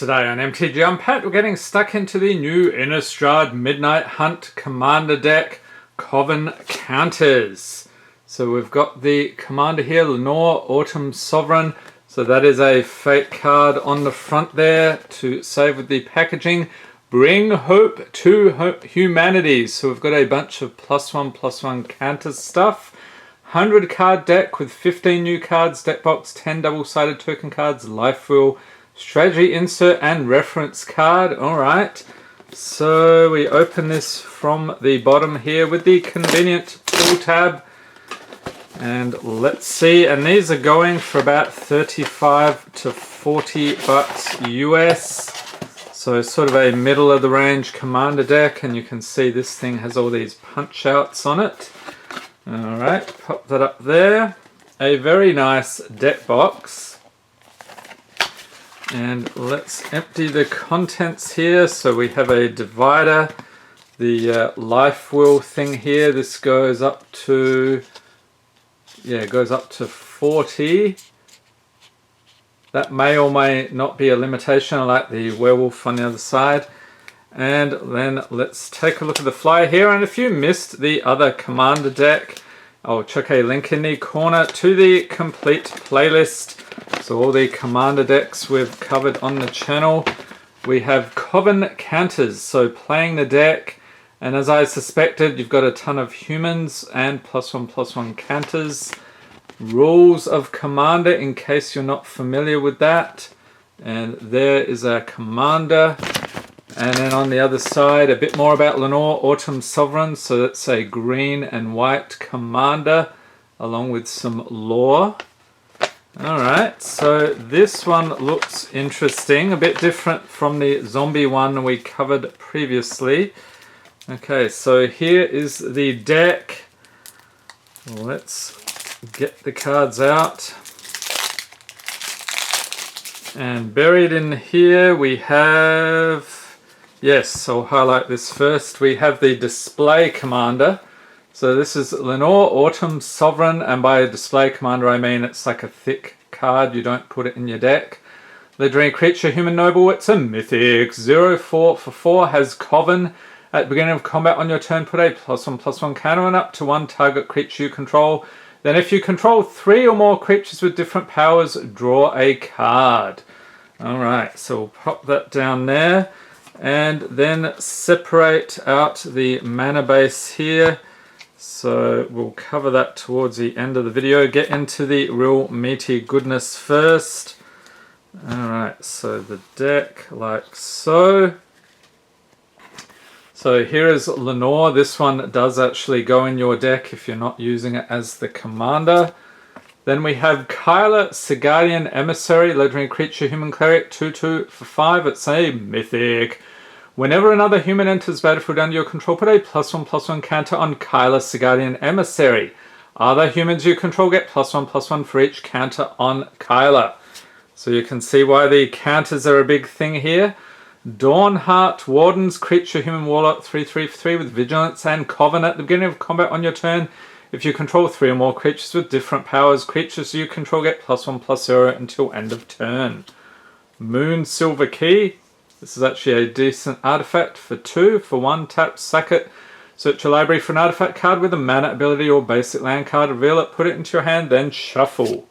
Today on MTG Unpacked, we're getting stuck into the new Innistrad Midnight Hunt Commander deck, Coven Counters. So we've got the Commander here, Lenore, Autumn Sovereign. So that is a fate card on the front there to save with the packaging. Bring hope to humanity. So we've got a bunch of +1/+1 counter stuff. 100 card deck with 15 new cards, deck box, 10 double-sided token cards, life wheel, strategy insert and reference card. Alright, so we open this from the bottom here with the convenient pull tab, and let's see, and these are going for about 35 to 40 bucks US, so sort of a middle of the range commander deck, and you can see this thing has all these punch outs on it. Alright, pop that up there. A very nice deck box. And let's empty the contents here. So we have a divider, the life wheel thing here. This goes up to, it goes up to 40. That may or may not be a limitation. I like the werewolf on the other side. And then let's take a look at the flyer here. And if you missed the other commander deck, I'll chuck a link in the corner to the complete playlist. So all the commander decks we've covered on the channel. We have Coven Counters, so playing the deck, and as I suspected, you've got a ton of humans and +1/+1 counters. Rules of Commander, in case you're not familiar with that. And there is our commander. And then on the other side, a bit more about Lenore, Autumn Sovereign. So that's a green and white commander, along with some lore. Alright, so this one looks interesting, a bit different from the zombie one we covered previously. Okay, so here is the deck. Let's get the cards out. And buried in here we have, yes, I'll highlight this first. We have the display commander. So this is Lenore, Autumn Sovereign, and by display commander I mean it's like a thick card, you don't put it in your deck. Legendary creature, human noble, it's a mythic. 0/4 for 4, has Coven. At the beginning of combat on your turn, put a +1/+1 counter on up to one target creature you control. Then if you control 3 or more creatures with different powers, draw a card. Alright, so we'll pop that down there. And then separate out the mana base here. So we'll cover that towards the end of the video. Get into the real meaty goodness first. Alright, so the deck like so. So here is Lenore. This one does actually go in your deck if you're not using it as the commander. Then we have Kyla, Sigardian Emissary, legendary creature, human cleric, 2/2 for 5. It's a mythic. Whenever another human enters battlefield under your control, put a +1/+1 counter on Kyla, Sigardian Emissary. Other humans you control get +1/+1 for each counter on Kyla. So you can see why the counters are a big thing here. Dawnheart Wardens, creature, human warlock, 3/3 for 3 with vigilance and Coven. At the beginning of combat on your turn, if you control 3 or more creatures with different powers, creatures you control get +1/+0 until end of turn. Moon Silver Key. This is actually a decent artifact for 2. For 1, tap, sack it. Search your library for an artifact card with a mana ability or basic land card. Reveal it, put it into your hand, then shuffle.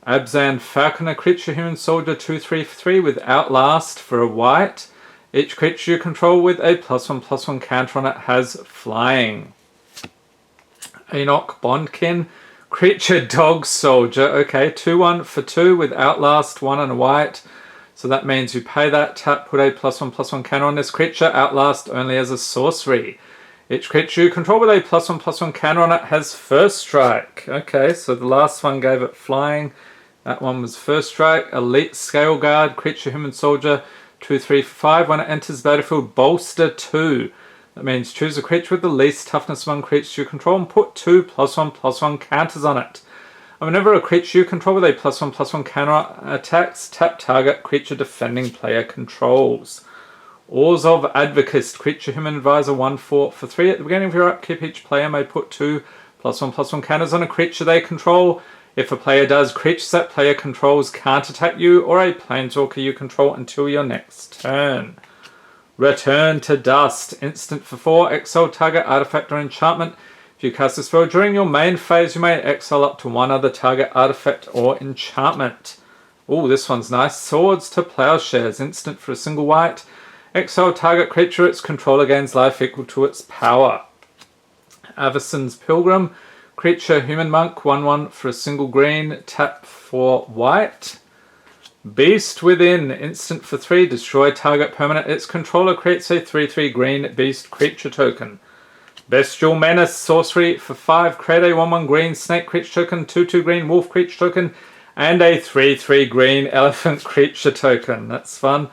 Abzan Falconer, creature, human soldier, 2/3 for 3 with Outlast for a white. Each creature you control with a +1/+1 counter on it has flying. Enoch Bondkin, creature, dog soldier. Okay, 2/1 for 2 with Outlast, 1 and a white. So that means you pay that, tap, put a +1/+1 counter on this creature. Outlast only as a sorcery. Each creature you control with a +1/+1 counter on it has first strike. Okay, so the last one gave it flying. That one was first strike. Elite Scale Guard, creature, human soldier, 2/3 for 5. When it enters the battlefield, bolster 2. That means choose a creature with the least toughness among creatures you control and put 2 +1/+1 counters on it. And whenever a creature you control with a +1/+1 counter attacks, tap target creature defending player controls. Oars of Advocist, creature, human advisor, 1/4 for 3. At the beginning of your upkeep, each player may put 2 +1/+1 counters on a creature they control. If a player does, creatures that player controls can't attack you or a planeswalker you control until your next turn. Return to Dust. Instant for 4. Exile target artifact or enchantment. If you cast a spell during your main phase, you may exile up to one other target artifact or enchantment. Oh, this one's nice. Swords to Plowshares. Instant for a single white. Exile target creature its controller gains life equal to its power. Avacyn's Pilgrim. Creature human monk. 1/1 for a single green. Tap for white. Beast Within. Instant for 3. Destroy target permanent. Its controller creates a 3/3 green beast creature token. Bestial Menace. Sorcery for 5. Create a 1/1 green snake creature token. 2/2 green wolf creature token. And a 3/3 green elephant creature token. That's fun.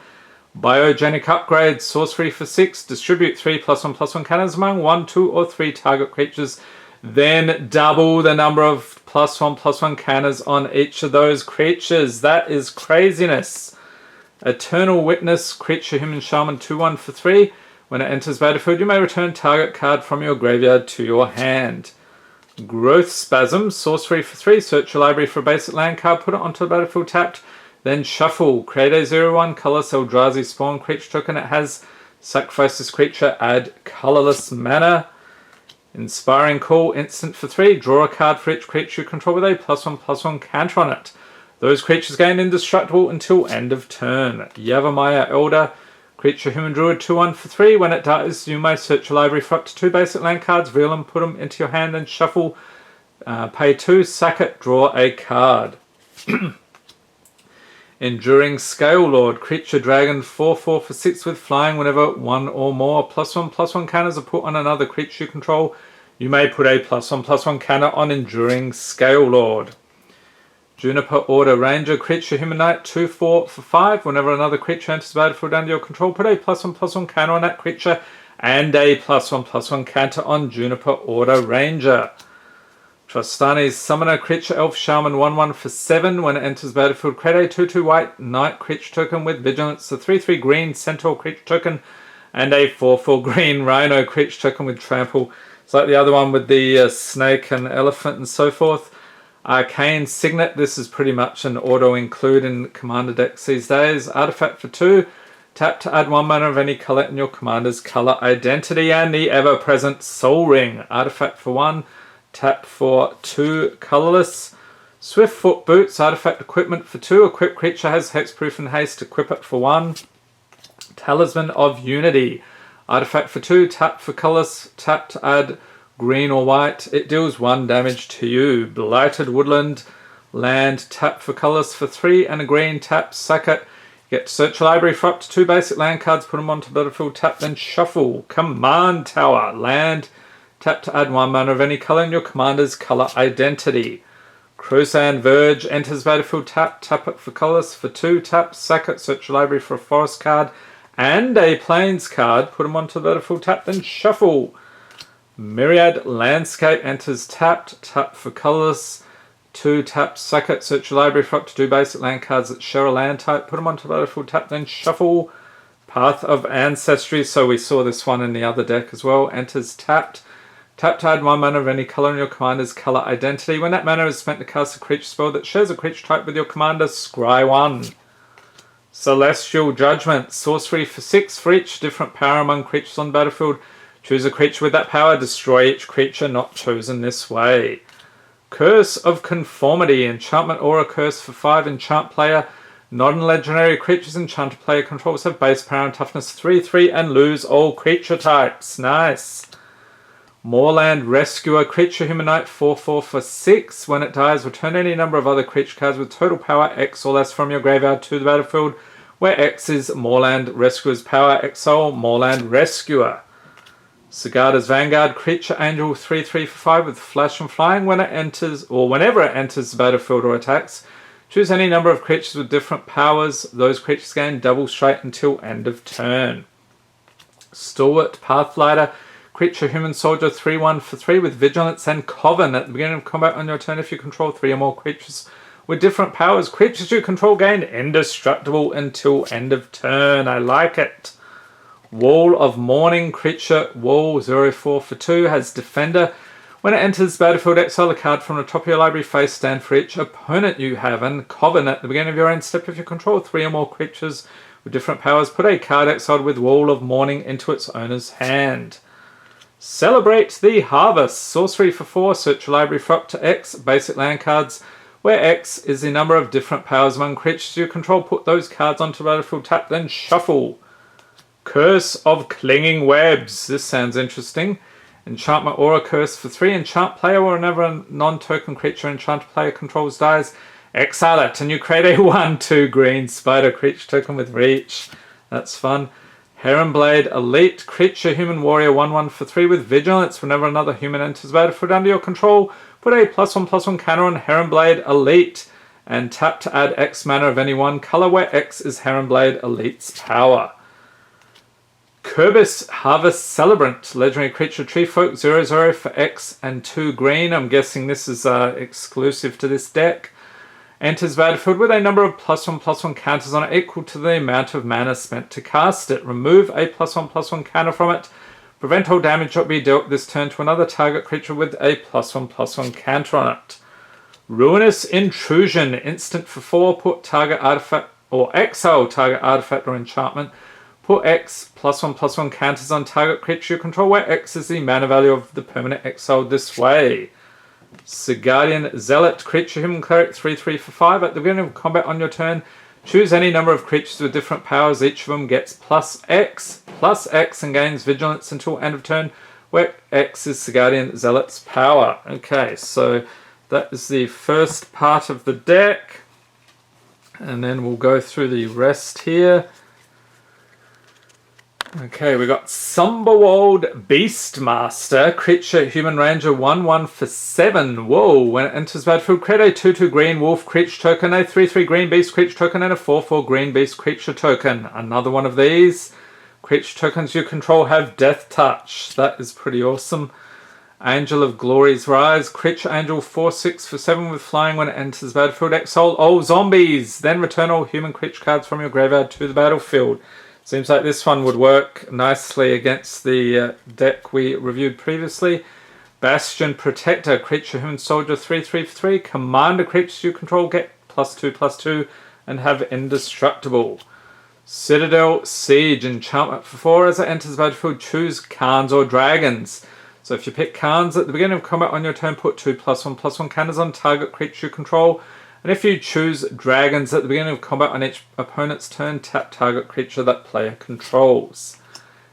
Biogenic Upgrade. Sorcery for 6. Distribute 3+1/+1 cannons among 1, 2, or 3 target creatures. Then double the number of +1/+1 cannons on each of those creatures. That is craziness. Eternal Witness. Creature human shaman. 2/1 for 3. When it enters battlefield, you may return target card from your graveyard to your hand. Growth Spasm. Sorcery for 3. Search your library for a basic land card. Put it onto the battlefield tapped. Then shuffle. Create a 0/1 colorless Eldrazi spawn creature token. It has sacrifice this creature. Add colorless mana. Inspiring Call. Instant for 3. Draw a card for each creature you control with a +1/+1 counter on it. Those creatures gain indestructible until end of turn. Yavimaya Elder. Creature human druid. 2/1 for 3. When it dies, you may search your library for up to 2 basic land cards, reveal them, put them into your hand, and shuffle. Pay 2, sack it, draw a card. Enduring Scale Lord. Creature dragon. 4/4 for 6 with flying. Whenever 1 or more +1/+1 counters are put on another creature you control, you may put a +1/+1 counter on Enduring Scale Lord. Juniper Order Ranger. Creature human knight. 2/4 for 5. Whenever another creature enters the battlefield under your control, put a +1/+1 counter on that creature and a +1/+1 counter on Juniper Order Ranger. Trostani's Summoner. Creature elf shaman. 1/1 for 7. When it enters the battlefield, create a 2/2 white knight creature token with vigilance, a 3/3 green centaur creature token, and a 4/4 green rhino creature token with trample. It's like the other one with the snake and elephant and so forth. Arcane Signet. This is pretty much an auto-include in commander decks these days. Artifact for 2. Tap to add 1 mana of any colour in your commander's colour identity. And the ever-present Soul Ring. Artifact for 1. Tap for 2 colourless. Swiftfoot Boots. Artifact equipment for 2. Equip creature has hexproof and haste. Equip it for 1. Talisman of Unity. Artifact for 2. Tap for colourless. Tap to add green or white. It deals 1 damage to you. Blighted Woodland. Land. Tap for colours for 3 and a green. Tap. Sack it. Get to search a library for up to 2 basic land cards. Put them onto battlefield. Tap. Then shuffle. Command Tower. Land. Tap to add 1 mana of any colour in your commander's colour identity. Crozan Verge. Enters battlefield. Tap. Tap it for colours for 2. Tap. Sack it. Search a library for a forest card and a plains card. Put them onto the battlefield. Tap. Then shuffle. Myriad Landscape. Enters tapped. Tap for colourless. 2 tap. Sack it. Search your library for up to 2 basic land cards that share a land type. Put them onto the battlefield. Tap. Then shuffle. Path of Ancestry. So we saw this one in the other deck as well. Enters tapped. Tap to add 1 mana of any colour in your commander's colour identity. When that mana is spent to cast a creature spell that shares a creature type with your commander, scry 1. Celestial Judgment. Sorcery for 6. For each different power among creatures on the battlefield, choose a creature with that power. Destroy each creature not chosen this way. Curse of Conformity. Enchantment Aura Curse for 5. Enchant player. Non-legendary creatures enchanted player controls have base power and toughness 3/3 and lose all creature types. Nice. Moorland Rescuer. Creature human knight. 4/4 for 6. When it dies, return any number of other creature cards with total power X or less from your graveyard to the battlefield, where X is Moorland Rescuer's power. Exile Moorland Rescuer. Sigarda's Vanguard. Creature angel. 3/3 for 5 with flash and flying. When it enters, or whenever it enters the battlefield or attacks, choose any number of creatures with different powers. Those creatures gain double straight until end of turn. Stalwart Pathlighter. Creature human soldier. 3/1 for 3 with vigilance and Coven. At the beginning of combat on your turn, if you control 3 or more creatures with different powers, creatures you control gain indestructible until end of turn. I like it. Wall of Mourning. Creature wall. 0/4 for 2 has defender. When it enters the battlefield, exile a card from the top of your library face down for each opponent you have. And Coven, at the beginning of your end step, if you control 3 or more creatures with different powers, put a card exiled with Wall of Mourning into its owner's hand. Celebrate the Harvest. Sorcery for 4, search your library for up to X basic land cards, where X is the number of different powers among creatures you control. Put those cards onto the battlefield, tap, then shuffle. Curse of Clinging Webs. This sounds interesting. Enchantment Aura Curse for 3. Enchant player or another non-token creature enchanted player controls dies. Exile it and you create a 1/2 green spider creature token with reach. That's fun. Heronblade Elite. Creature human warrior 1/1 for 3 with vigilance. Whenever another human enters the battlefield under your control, put a +1/+1 counter on Heronblade Elite. And tap to add X mana of any one color, where X is Heronblade Elite's power. Kerbis Harvest Celebrant. Legendary creature Treefolk 0/0 for X and 2 green. I'm guessing this is exclusive to this deck. Enters battlefield with a number of +1/+1 counters on it equal to the amount of mana spent to cast it. Remove a +1/+1 counter from it. Prevent all damage that will be dealt this turn to another target creature with a +1/+1 counter on it. Ruinous Intrusion. Instant for 4. Put target artifact or exile target artifact or enchantment. Put X +1/+1 counters on target creature you control, where X is the mana value of the permanent exiled this way. Sigardian Zealot. Creature human cleric 3/3 for 5. At the beginning of combat on your turn, choose any number of creatures with different powers. Each of them gets +X and gains vigilance until end of turn, where X is Sigardian Zealot's power. Okay, so that is the first part of the deck. And then we'll go through the rest here. Okay, we got Somberwald Beastmaster. Creature human ranger 1/1 for 7. Whoa, when it enters battlefield, create a 2/2 green wolf creature token, a 3/3 green beast creature token, and a 4/4 green beast creature token. Another one of these. Creature tokens you control have Death Touch. That is pretty awesome. Angel of Glory's Rise. Creature angel 4/6 for 7 with flying. When it enters battlefield, exile all zombies. Then return all human creature cards from your graveyard to the battlefield. Seems like this one would work nicely against the deck we reviewed previously. Bastion Protector. Creature human soldier 3/3 for 3. Commander creatures you control get +2/+2 and have indestructible. Citadel Siege. Enchantment for 4. As it enters battlefield, choose Khans or Dragons. So if you pick Khans at the beginning of combat on your turn, put 2 +1/+1 counters on target creature you control. And if you choose Dragons at the beginning of combat on each opponent's turn, tap target creature that player controls.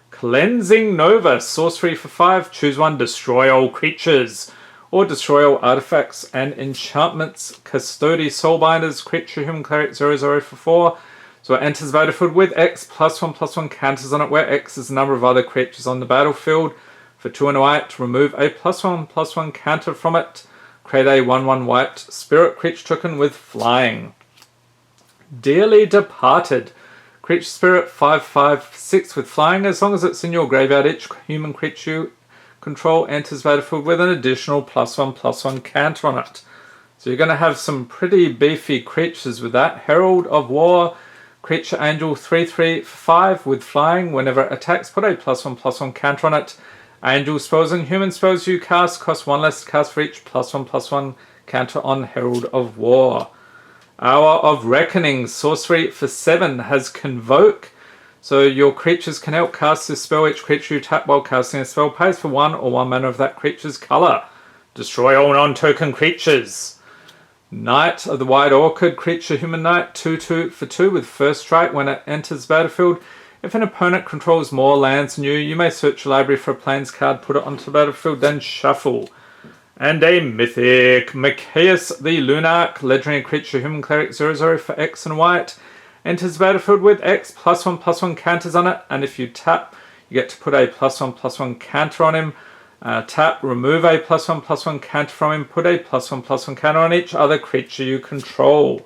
Cleansing Nova. Sorcery for 5. Choose one. Destroy all creatures. Or destroy all artifacts and enchantments. Custody Soulbinders. Creature human cleric 0/0 for 4. So it enters battlefield with X +1/+1 counters on it, where X is the number of other creatures on the battlefield. For 2 and a white, remove a +1/+1 counter from it. Create a 1/1 white spirit creature token with flying. Dearly Departed. Creature spirit 5/5/6 with flying. As long as it's in your graveyard, each human creature you control enters battlefield with an additional +1/+1 counter on it. So you're going to have some pretty beefy creatures with that. Herald of War. Creature angel 3/3 for 5 with flying. Whenever it attacks, put a +1/+1 counter on it. Angel spells and human spells you cast cost 1 less to cast for each +1/+1 counter on Herald of War. Hour of Reckoning. Sorcery for 7 has Convoke. So your creatures can help cast this spell. Each creature you tap while casting a spell pays for 1 or 1 mana of that creature's color. Destroy all non-token creatures. Knight of the White Orchid. Creature human knight 2/2 for 2 with first strike. When it enters battlefield, if an opponent controls more lands than you may search your library for a plains card, put it onto the battlefield, then shuffle. And a Mythic. Machias the Lunarch. Legendary creature human cleric 0/0 for X and white. Enters battlefield with X +1/+1 counters on it, and if you tap, you get to put a +1/+1 counter on him. Tap, remove a +1/+1 counter from him, put a +1/+1 counter on each other creature you control.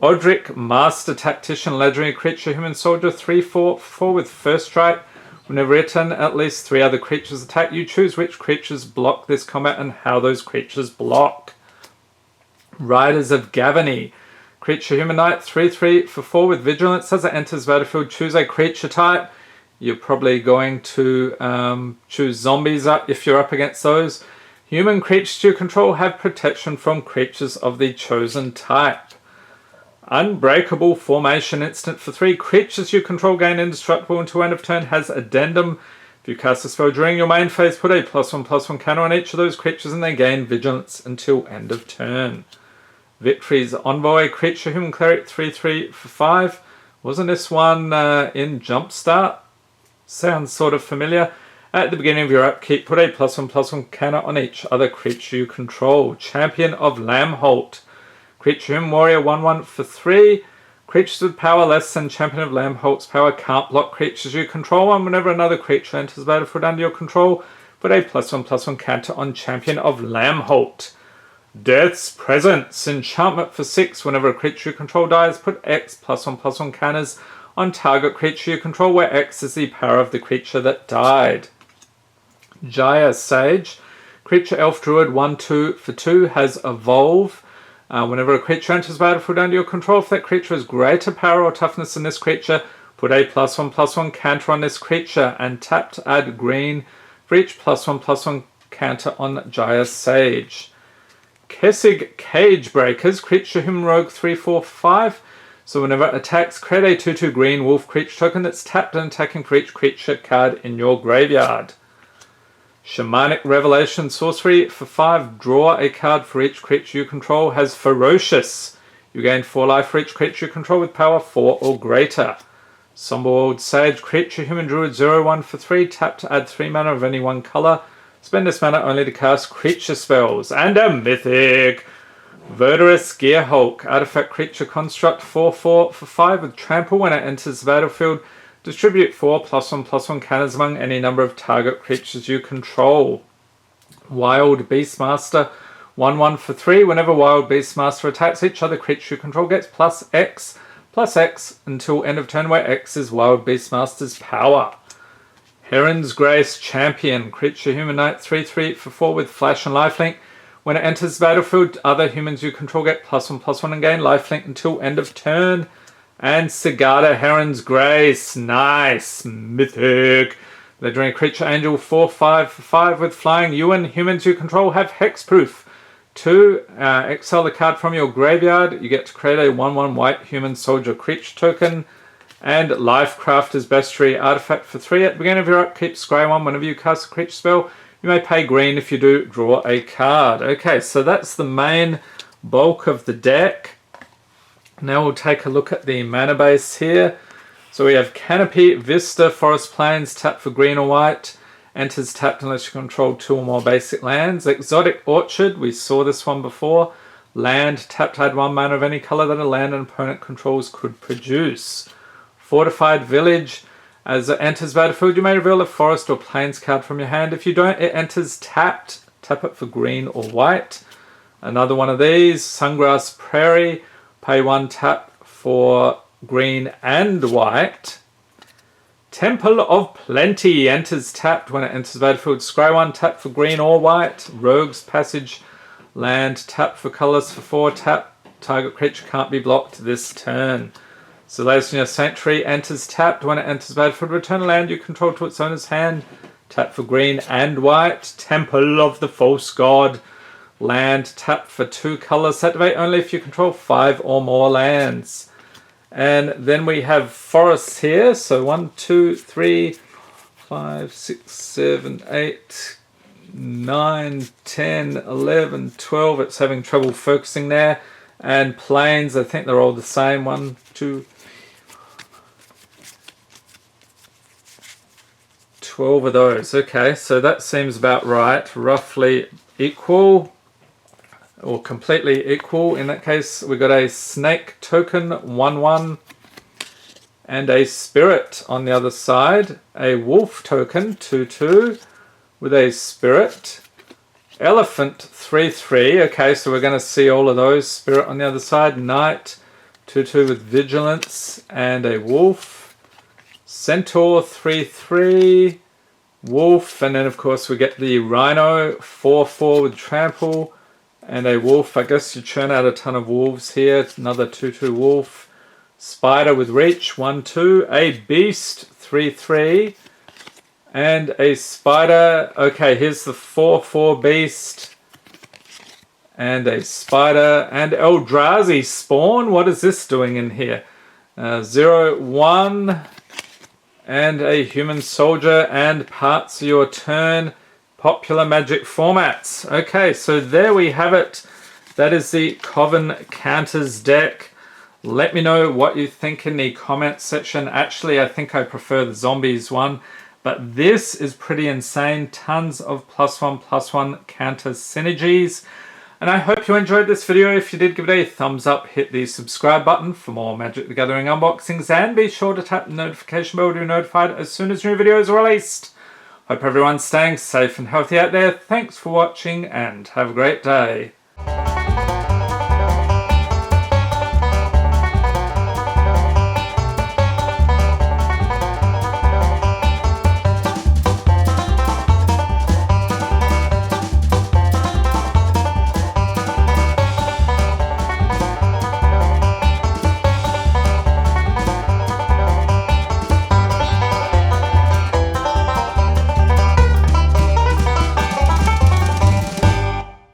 Odric Master Tactician. Legendary creature human soldier 3/4 4 with first strike. Whenever written, at least 3 other creatures attack. You choose which creatures block this combat and how those creatures block. Riders of Gavany. Creature human knight 3/3 for 4 with vigilance. As it enters battlefield, choose a creature type. You're probably going to choose zombies if you're up against those. Human creatures you control have protection from creatures of the chosen type. Unbreakable formation instant for 3. Creatures you control gain indestructible until end of turn. Has addendum. If you cast a spell during your main phase, put a +1/+1 counter on each of those creatures and they gain vigilance until end of turn. Victory's Envoy. Creature human cleric 3/3 for 5. Wasn't this one in Jumpstart? Sounds sort of familiar. At the beginning of your upkeep, put a +1/+1 counter on each other creature you control. Champion of Lambholt. Creature human warrior 1/1 for 3. Creatures with power less than Champion of Lambholt's power can't block creatures you control, and whenever another creature enters the battlefield under your control, put a +1/+1 counter on Champion of Lambholt. Death's Presence. Enchantment for 6. Whenever a creature you control dies, put X +1/+1 counters on target creature you control, where X is the power of the creature that died. Jaya Sage. Creature elf druid 1/2 for 2 has evolve. Whenever a creature enters the battlefield under your control, if that creature has greater power or toughness than this creature, put a +1/+1 counter on this creature and tap to add green for each +1/+1 counter on Jaya Sage. Kessig Cage Breakers. Creature human rogue 3/4 for 5. So whenever it attacks, create a 2/2 green wolf creature token that's tapped and attacking for each creature card in your graveyard. Shamanic Revelation. Sorcery for 5. Draw a card for each creature you control. Has Ferocious. You gain 4 life for each creature you control with power 4 or greater. Somberwald Sage. Creature human druid 0/1 for 3. Tap to add 3 mana of any one color. Spend this mana only to cast creature spells. And a mythic. Verdurous Gearhulk. Artifact creature construct 4/4 for 5 with trample. When it enters the battlefield, distribute 4 +1/+1 counters among any number of target creatures you control. Wild Beastmaster 1/1 for 3. Whenever Wild Beastmaster attacks, each other creature you control gets +X until end of turn, where X is Wild Beastmaster's power. Heron's Grace Champion. Creature human knight 3/3 for 4 with flash and lifelink. When it enters the battlefield, other humans you control get +1/+1 and gain lifelink until end of turn. And Sigada Heron's Grace. Nice. Mythic. Legendary Creature Angel 4/5 for 5 with flying. You and humans you control have hexproof. 2. Exile the card from your graveyard. You get to create a 1/1 white human soldier creature token. And Lifecrafter's Bestiary Artifact for 3. At the beginning of your upkeep, scry 1 whenever you cast a creature spell. You may pay green. If you do, draw a card. Okay, so that's the main bulk of the deck. Now we'll take a look at the mana base here. So we have Canopy, Vista, Forest Plains, tap for green or white. Enters tapped unless you control 2 or more basic lands. Exotic Orchard, we saw this one before. Land, tap to add 1 mana of any color that a land an opponent controls could produce. Fortified Village. As it enters battlefield, you may reveal a forest or plains card from your hand. If you don't, it enters tapped. Tap it for green or white. Another one of these, Sungrass Prairie. Pay 1 tap for green and white. Temple of Plenty enters tapped. When it enters battlefield, scry 1, tap for green or white. Rogue's Passage. Land, tap for colors for 4. Tap. Target creature can't be blocked this turn. Celestia Sanctuary enters tapped. When it enters battlefield, return a land you control to its owner's hand. Tap for green and white. Temple of the False God. Land, tap for 2 colors. Activate only if you control 5 or more lands. And then we have forests here. So 1, 2, 3, 5, 6, 7, 8, 9, 10, 11, 12. It's having trouble focusing there. And plains, I think they're all the same. 1, 2, 12 of those. Okay, so that seems about right. Roughly equal. Or completely equal. In that case, we got a snake token 1/1 and a spirit on the other side. A wolf token 2/2 with a spirit. Elephant 3/3. Okay, so we're going to see all of those. Spirit on the other side. Knight 2/2 with vigilance and a wolf. Centaur 3/3. Wolf, and then of course we get the rhino 4/4 with trample. And a wolf. I guess you churn out a ton of wolves here. Another 2/2 wolf. Spider with reach 1/2. A beast 3/3. And a spider. Okay, here's the 4/4 beast. and a spider, and Eldrazi spawn. What is this doing in here? 0/1, and a human soldier, and parts of your turn. Popular Magic formats. Okay, so there we have it. That is the Coven Counters deck. Let me know what you think in the comments section. Actually, I think I prefer the zombies one, but this is pretty insane. Tons of +1/+1 counter synergies. And I hope you enjoyed this video. If you did, give it a thumbs up, hit the subscribe button for more Magic the Gathering unboxings, and be sure to tap the notification bell to be notified as soon as new videos are released. Hope everyone's staying safe and healthy out there. Thanks for watching and have a great day.